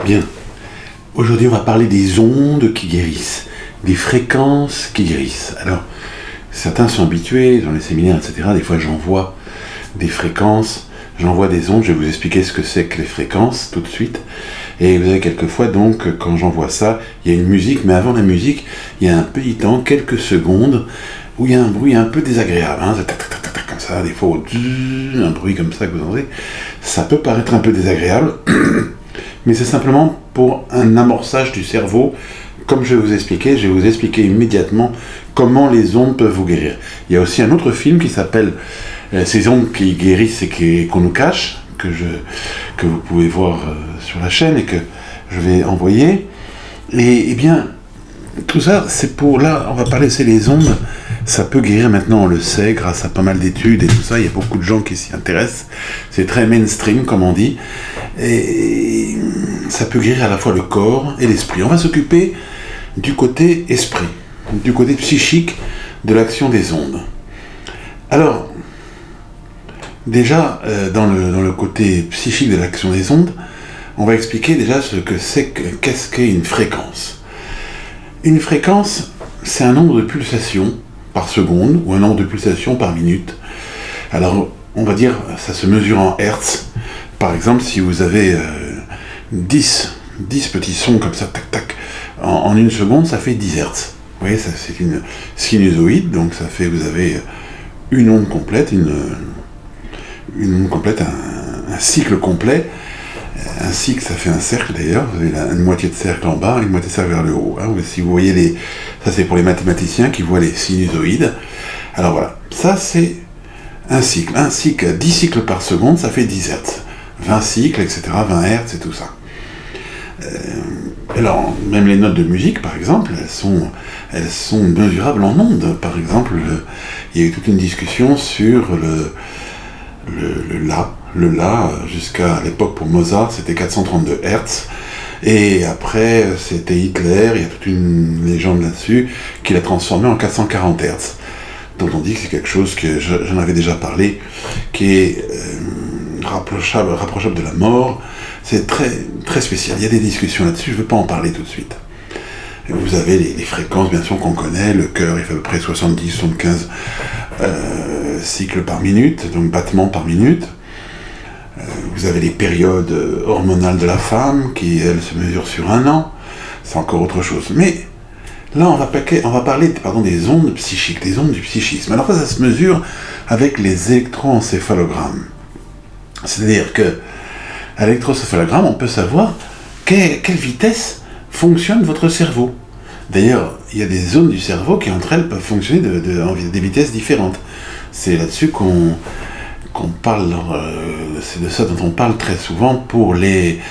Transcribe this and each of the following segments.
Bien, aujourd'hui on va parler des ondes qui guérissent, des fréquences qui guérissent. Alors, certains sont habitués, dans les séminaires, etc., des fois j'envoie des fréquences, j'envoie des ondes, je vais vous expliquer ce que c'est que les fréquences tout de suite. Et vous avez quelquefois donc, quand j'envoie ça, il y a une musique, mais avant la musique, il y a un petit temps, quelques secondes, où il y a un bruit un peu désagréable, hein, comme ça, des fois, un bruit comme ça que vous entendez, ça peut paraître un peu désagréable, mais c'est simplement pour un amorçage du cerveau. Comme je vais vous expliquer immédiatement comment les ondes peuvent vous guérir. Il y a aussi un autre film qui s'appelle Ces ondes qui guérissent et qu'on nous cache, que vous pouvez voir sur la chaîne et que je vais envoyer. Et bien, tout ça, c'est pour... Là, on va parler, c'est les ondes. Ça peut guérir maintenant, on le sait, grâce à pas mal d'études et tout ça. Il y a beaucoup de gens qui s'y intéressent. C'est très mainstream, comme on dit. Et ça peut guérir à la fois le corps et l'esprit. On va s'occuper du côté esprit, du côté psychique de l'action des ondes. Alors, déjà, dans le côté psychique de l'action des ondes, on va expliquer déjà ce que c'est, qu'est-ce qu'est une fréquence. Une fréquence, c'est un nombre de pulsations par seconde ou un nombre de pulsations par minute. Alors, on va dire, ça se mesure en hertz. Par exemple, si vous avez 10 petits sons comme ça, tac, tac, en une seconde, ça fait 10 hertz. Vous voyez, c'est une sinusoïde, donc ça fait, vous avez une onde complète, un cycle complet. Un cycle, ça fait un cercle d'ailleurs, vous avez une moitié de cercle en bas, une moitié de cercle vers le haut. Hein. Si vous voyez ça c'est pour les mathématiciens qui voient les sinusoïdes. Alors voilà, ça c'est un cycle, 10 cycles par seconde, ça fait 10 hertz. 20 cycles, etc., 20 hertz et tout ça. Alors, même les notes de musique, par exemple, elles sont mesurables en ondes. Par exemple, il y a eu toute une discussion sur le La, jusqu'à l'époque pour Mozart, c'était 432 Hertz, et après, c'était Hitler, il y a toute une légende là-dessus, qui l'a transformé en 440 Hertz. Donc on dit que c'est quelque chose que j'en avais déjà parlé, qui est rapprochable de la mort. C'est très, très spécial. Il y a des discussions là-dessus, je ne veux pas en parler tout de suite. Et vous avez les fréquences, bien sûr, qu'on connaît. Le cœur, il fait à peu près 70-75 cycles par minute, donc battements par minute. Vous avez les périodes hormonales de la femme, qui, elles, se mesurent sur un an. C'est encore autre chose. Mais là, on va parler des ondes psychiques, des ondes du psychisme. Alors ça se mesure avec les électroencéphalogrammes. C'est-à-dire que à l'électroencéphalogramme, on peut savoir quelle vitesse fonctionne votre cerveau. D'ailleurs, il y a des zones du cerveau qui, entre elles, peuvent fonctionner des vitesses différentes. C'est là-dessus qu'on parle, c'est de ça dont on parle très souvent pour les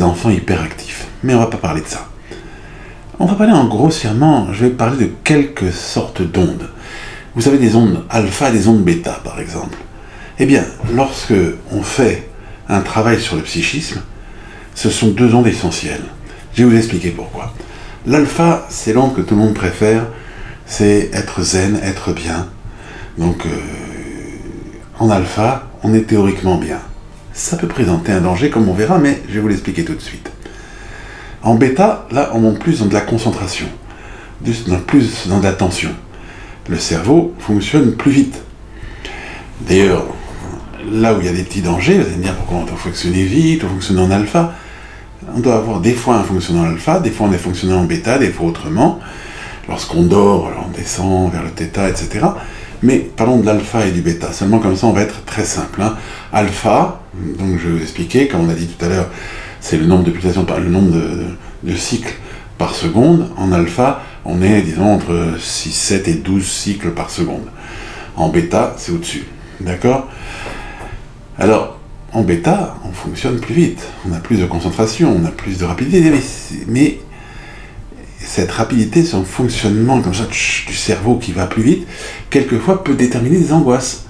enfants hyperactifs. Mais on ne va pas parler de ça. On va parler grossièrement, je vais parler de quelques sortes d'ondes. Vous avez des ondes alpha et des ondes bêta, par exemple. Eh bien, lorsque on fait un travail sur le psychisme, ce sont deux ondes essentielles. Je vais vous expliquer pourquoi. L'alpha, c'est l'onde que tout le monde préfère, c'est être zen, être bien. Donc, en alpha, on est théoriquement bien. Ça peut présenter un danger, comme on verra, mais je vais vous l'expliquer tout de suite. En bêta, là, on monte plus dans de la concentration, plus dans de l'attention. Le cerveau fonctionne plus vite. D'ailleurs, là où il y a des petits dangers, vous allez me dire pourquoi on doit fonctionner vite, on fonctionne en alpha. On doit avoir des fois un fonctionnement en alpha, des fois on est fonctionnant en bêta, des fois autrement. Lorsqu'on dort, on descend vers le θ, etc. Mais parlons de l'alpha et du bêta, seulement comme ça on va être très simple. Hein. Alpha, donc je vais vous expliquer, comme on a dit tout à l'heure, c'est le nombre de pulsations, le nombre de cycles par seconde. En alpha, on est, disons, entre 6, 7 et 12 cycles par seconde. En bêta, c'est au-dessus. D'accord ? Alors, en bêta, on fonctionne plus vite, on a plus de concentration, on a plus de rapidité, mais cette rapidité, son fonctionnement comme ça, du cerveau qui va plus vite, quelquefois peut déterminer des angoisses.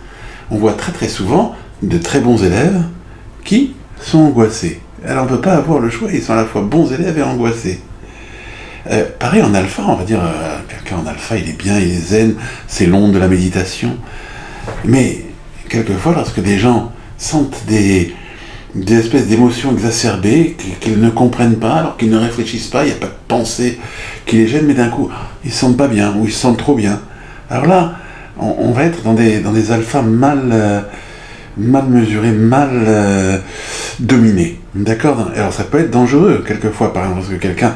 On voit très très souvent de très bons élèves qui sont angoissés. Alors on ne peut pas avoir le choix, ils sont à la fois bons élèves et angoissés. Pareil en alpha, on va dire, quelqu'un en alpha, il est bien, il est zen, c'est l'onde de la méditation. Mais quelquefois, lorsque des gens sentent des des espèces d'émotions exacerbées qu'ils ne comprennent pas, alors qu'ils ne réfléchissent pas, il n'y a pas de pensée qui les gêne, mais d'un coup, ils se sentent pas bien, ou ils se sentent trop bien. Alors là, on va être dans des alphas mal mesurés, mal dominés. D'accord? Alors ça peut être dangereux, quelquefois, par exemple, parce que quelqu'un,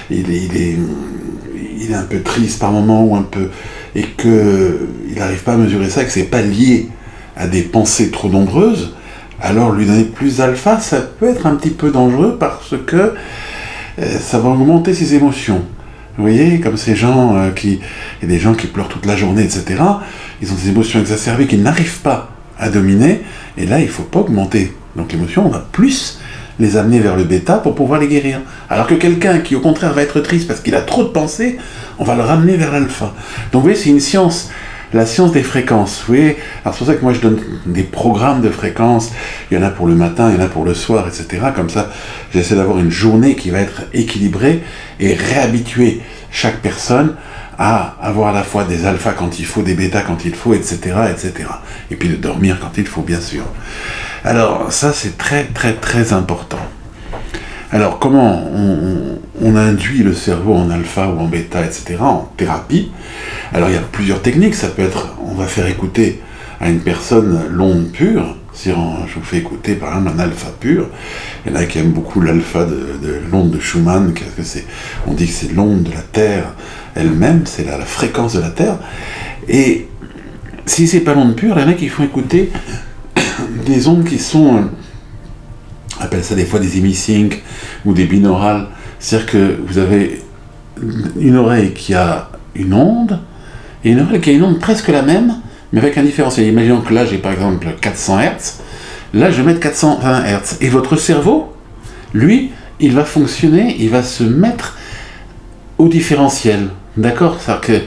il est un peu triste par moment, ou un peu, et qu'il n'arrive pas à mesurer ça, et que c'est pas lié à des pensées trop nombreuses, alors lui donner plus d'alpha, ça peut être un petit peu dangereux parce que ça va augmenter ses émotions. Vous voyez, comme ces gens il y a des gens qui pleurent toute la journée, etc. Ils ont des émotions exacerbées qu'ils n'arrivent pas à dominer, et là, il ne faut pas augmenter. Donc l'émotion, on va plus les amener vers le bêta pour pouvoir les guérir. Alors que quelqu'un qui, au contraire, va être triste parce qu'il a trop de pensées, on va le ramener vers l'alpha. Donc vous voyez, c'est une science. La science des fréquences, vous voyez. Alors c'est pour ça que moi je donne des programmes de fréquences, il y en a pour le matin, il y en a pour le soir, etc. Comme ça, j'essaie d'avoir une journée qui va être équilibrée et réhabituer chaque personne à avoir à la fois des alphas quand il faut, des bêtas quand il faut, etc., etc. Et puis de dormir quand il faut, bien sûr. Alors ça c'est très très très important. Alors comment on induit le cerveau en alpha ou en bêta, etc., en thérapie? Alors il y a plusieurs techniques, ça peut être, on va faire écouter à une personne l'onde pure, si je vous fais écouter par exemple un alpha pur, il y en a qui aiment beaucoup l'alpha de l'onde de Schumann, qu'est-ce que c'est? On dit que c'est l'onde de la Terre elle-même, c'est la fréquence de la Terre, et si c'est pas l'onde pure, il y en a qui font écouter des ondes qui sont, on appelle ça des fois des hémisyncs ou des binaurales, c'est-à-dire que vous avez une oreille qui a une onde, et une oreille qui a une onde presque la même, mais avec un différentiel. Imaginons que là j'ai par exemple 400 Hz, là je vais mettre 420 Hz, et votre cerveau, lui, il va fonctionner, il va se mettre au différentiel, d'accord? C'est-à-dire que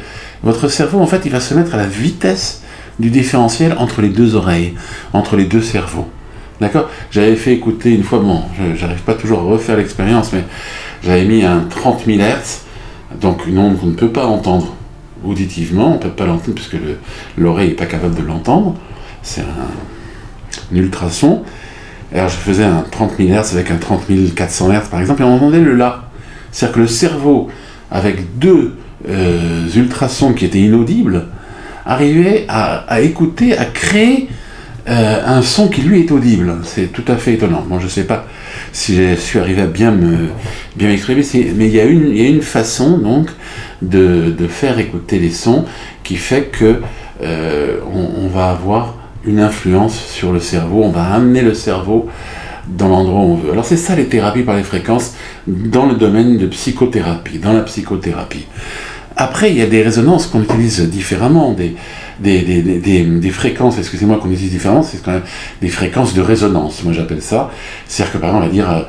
votre cerveau, en fait, il va se mettre à la vitesse du différentiel entre les deux oreilles, entre les deux cerveaux. D'accord? J'avais fait écouter une fois, bon, j'arrive pas toujours à refaire l'expérience, mais j'avais mis un 30 000 Hz, donc une onde qu'on ne peut pas entendre auditivement, on ne peut pas l'entendre puisque l'oreille n'est pas capable de l'entendre, c'est un ultrason. Alors je faisais un 30 000 Hz avec un 30 400 Hz par exemple, et on entendait le là. C'est-à-dire que le cerveau, avec deux ultrasons qui étaient inaudibles, arrivait à écouter, à créer un son qui lui est audible. C'est tout à fait étonnant. Moi je ne sais pas si je suis arrivé à bien m'exprimer, mais il y a une façon donc de faire écouter les sons qui fait que on va avoir une influence sur le cerveau, on va amener le cerveau dans l'endroit où on veut. Alors c'est ça les thérapies par les fréquences dans le domaine de psychothérapie, dans la psychothérapie. Après, il y a des résonances qu'on utilise différemment, des fréquences, excusez-moi, qu'on utilise différemment, c'est quand même des fréquences de résonance, moi j'appelle ça. C'est-à-dire que par exemple, on va dire,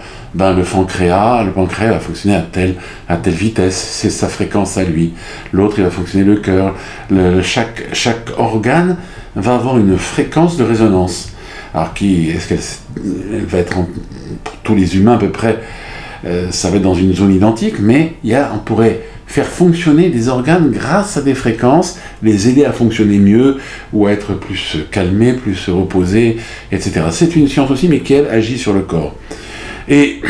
le pancréas va fonctionner à telle vitesse, c'est sa fréquence à lui. L'autre, il va fonctionner le cœur. Chaque organe va avoir une fréquence de résonance. Alors, est-ce qu'elle va être pour tous les humains à peu près, ça va être dans une zone identique, mais on pourrait faire fonctionner des organes grâce à des fréquences, les aider à fonctionner mieux, ou à être plus calmés, plus reposés, etc. C'est une science aussi, mais qui, elle, agit sur le corps. Et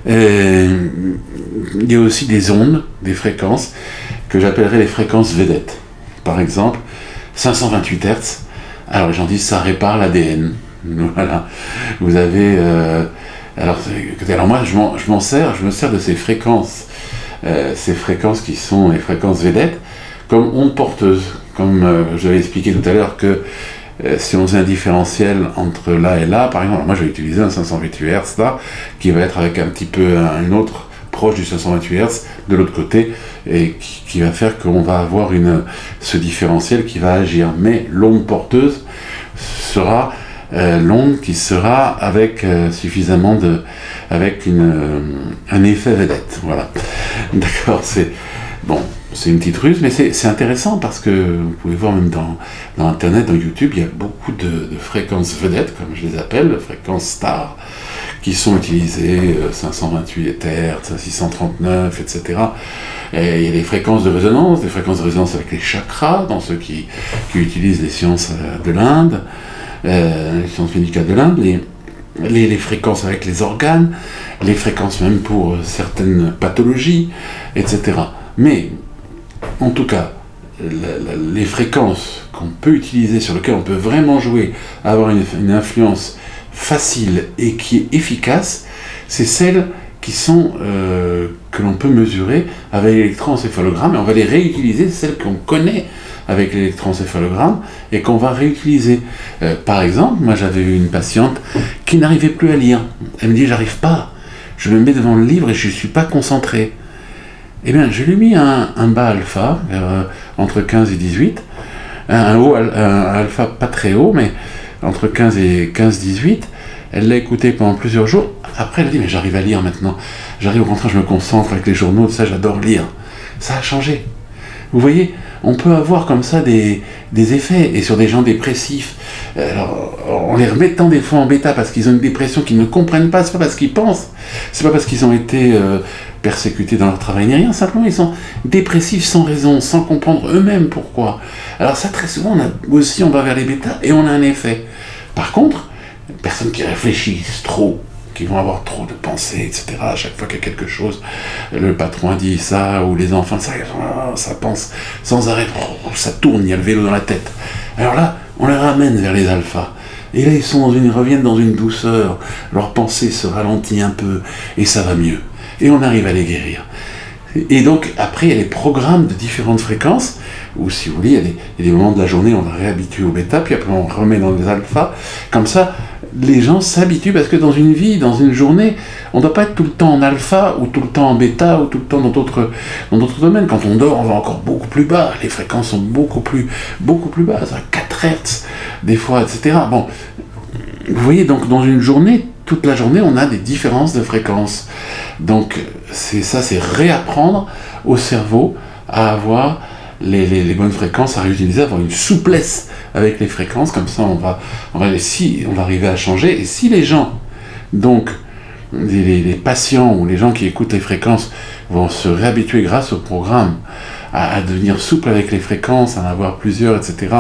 il y a aussi des ondes, des fréquences, que j'appellerais les fréquences vedettes. Par exemple, 528 Hz. Alors les gens disent ça répare l'ADN. Voilà. Vous avez... alors moi je me sers de ces fréquences qui sont les fréquences vedettes comme ondes porteuses. Comme je l'avais expliqué tout à l'heure que si on faisait un différentiel entre là et là, par exemple, moi je vais utiliser un 528 Hz là, qui va être avec un petit peu un autre proche du 528 Hz de l'autre côté, et qui va faire qu'on va avoir ce différentiel qui va agir. Mais l'onde porteuse sera l'onde qui sera avec suffisamment avec un effet vedette. Voilà. D'accord, c'est une petite ruse, mais c'est intéressant parce que vous pouvez voir même dans Internet, dans YouTube, il y a beaucoup de fréquences vedettes, comme je les appelle, fréquences stars, qui sont utilisées, 528 Hz, 639, etc. Et il y a des fréquences de résonance avec les chakras, dans ceux qui utilisent les sciences de l'Inde, les sciences médicales de l'Inde, les fréquences avec les organes, les fréquences même pour certaines pathologies, etc. Mais, en tout cas, les fréquences qu'on peut utiliser, sur lesquelles on peut vraiment jouer, avoir une influence facile et qui est efficace, c'est celles qui sont, que l'on peut mesurer avec l'électroencéphalogramme, et on va les réutiliser, celles qu'on connaît avec l'électroencéphalogramme, et qu'on va réutiliser. Par exemple, moi j'avais eu une patiente qui n'arrivait plus à lire. Elle me dit, j'arrive pas, je me mets devant le livre et je ne suis pas concentré. Eh bien, je lui ai mis un bas alpha, entre 15 et 18, un alpha pas très haut, mais entre 15 et 15-18, elle l'a écouté pendant plusieurs jours. Après, elle a dit, mais j'arrive à lire maintenant. J'arrive au contraire, je me concentre avec les journaux, tout ça, j'adore lire. Ça a changé. Vous voyez, on peut avoir comme ça des effets, et sur des gens dépressifs, alors, en les remettant des fois en bêta parce qu'ils ont une dépression qu'ils ne comprennent pas, c'est pas parce qu'ils pensent, c'est pas parce qu'ils ont été persécutés dans leur travail ni rien, simplement ils sont dépressifs sans raison, sans comprendre eux-mêmes pourquoi. Alors ça, très souvent, on va vers les bêtas et on a un effet. Par contre, les personnes qui réfléchissent trop, qui vont avoir trop de pensées, etc. À chaque fois qu'il y a quelque chose, le patron a dit ça, ou les enfants, ça pense sans arrêt, ça tourne, il y a le vélo dans la tête. Alors là, on les ramène vers les alphas. Et là, ils reviennent dans une douceur, leur pensée se ralentit un peu, et ça va mieux. Et on arrive à les guérir. Et donc, après, il y a les programmes de différentes fréquences, où, si vous voulez, il y a des moments de la journée, on va réhabituer au bêta, puis après on remet dans les alphas. Comme ça, les gens s'habituent, parce que dans une vie, dans une journée, on ne doit pas être tout le temps en alpha, ou tout le temps en bêta, ou tout le temps dans d'autres domaines. Quand on dort, on va encore beaucoup plus bas, les fréquences sont beaucoup plus basses, à 4 Hz, des fois, etc. Bon, vous voyez, donc dans une journée, toute la journée, on a des différences de fréquences. Donc, c'est réapprendre au cerveau à avoir les bonnes fréquences à réutiliser, avoir une souplesse avec les fréquences, comme ça on va arriver à changer. Et si les gens, donc les patients ou les gens qui écoutent les fréquences vont se réhabituer grâce au programme à devenir souple avec les fréquences, à en avoir plusieurs, etc.,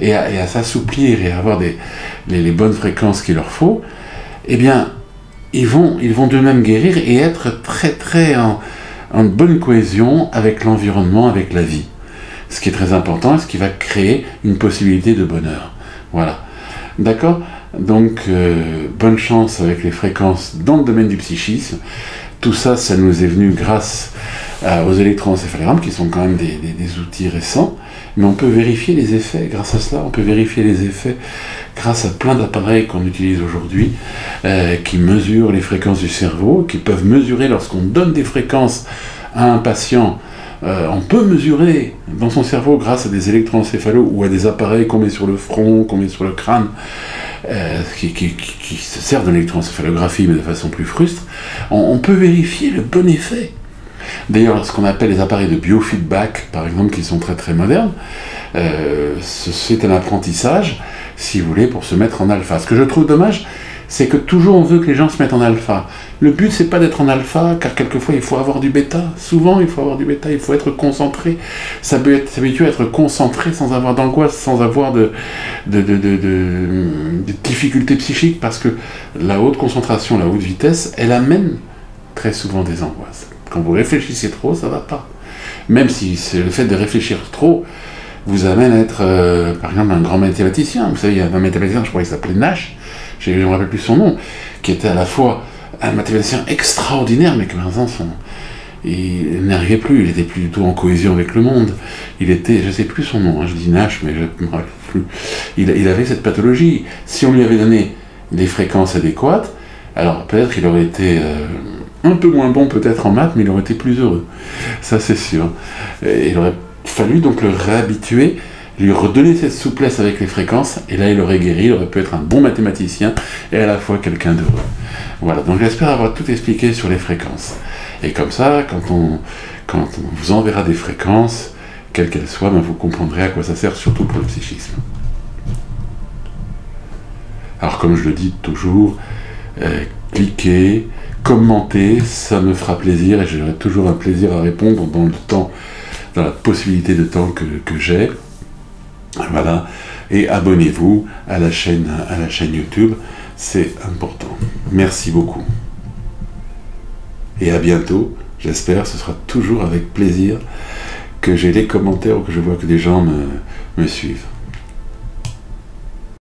et à s'assouplir et à avoir les bonnes fréquences qu'il leur faut, eh bien, ils vont d'eux-mêmes guérir et être très très en bonne cohésion avec l'environnement, avec la vie. Ce qui est très important et ce qui va créer une possibilité de bonheur. Voilà. D'accord ? Donc, bonne chance avec les fréquences dans le domaine du psychisme. Tout ça, ça nous est venu grâce aux électroencéphalogrammes, qui sont quand même des outils récents. Mais on peut vérifier les effets grâce à cela. On peut vérifier les effets grâce à plein d'appareils qu'on utilise aujourd'hui, qui mesurent les fréquences du cerveau, qui peuvent mesurer lorsqu'on donne des fréquences à un patient. On peut mesurer dans son cerveau grâce à des électroencéphalos ou à des appareils qu'on met sur le front, qu'on met sur le crâne, qui se servent de l'électroencéphalographie mais de façon plus frustre. On peut vérifier le bon effet. D'ailleurs, ce qu'on appelle les appareils de biofeedback, par exemple, qui sont très très modernes, c'est un apprentissage, si vous voulez, pour se mettre en alpha. Ce que je trouve dommage, c'est que toujours on veut que les gens se mettent en alpha. Le but, c'est pas d'être en alpha, car quelquefois il faut avoir du bêta. Souvent, il faut avoir du bêta, il faut être concentré. S'habituer à être concentré sans avoir d'angoisse, sans avoir de difficultés psychiques, parce que la haute concentration, la haute vitesse, elle amène très souvent des angoisses. Quand vous réfléchissez trop, ça va pas. Même si c'est le fait de réfléchir trop vous amène à être, par exemple, un grand mathématicien. Vous savez, il y a un mathématicien, je crois qu'il s'appelait Nash, je ne me rappelle plus son nom, qui était à la fois un mathématicien extraordinaire, mais que maintenant il n'arrivait plus, il n'était plus du tout en cohésion avec le monde. Il était, je ne sais plus son nom, je dis Nash, mais je ne me rappelle plus. Il avait cette pathologie. Si on lui avait donné des fréquences adéquates, alors peut-être qu'il aurait été un peu moins bon peut-être en maths, mais il aurait été plus heureux. Ça c'est sûr. Et il aurait fallu donc le réhabituer, lui redonner cette souplesse avec les fréquences, et là il aurait guéri, il aurait pu être un bon mathématicien et à la fois quelqu'un d'heureux. Voilà, donc j'espère avoir tout expliqué sur les fréquences. Et comme ça, quand on vous enverra des fréquences, quelles qu'elles soient, ben vous comprendrez à quoi ça sert, surtout pour le psychisme. Alors comme je le dis toujours, cliquez, commentez, ça me fera plaisir, et j'aurai toujours un plaisir à répondre dans le temps, dans la possibilité de temps que j'ai. Voilà, et abonnez-vous à la chaîne YouTube C'est important. Merci beaucoup. Et à bientôt. J'espère, ce sera toujours avec plaisir que j'ai les commentaires ou que je vois que des gens me suivent.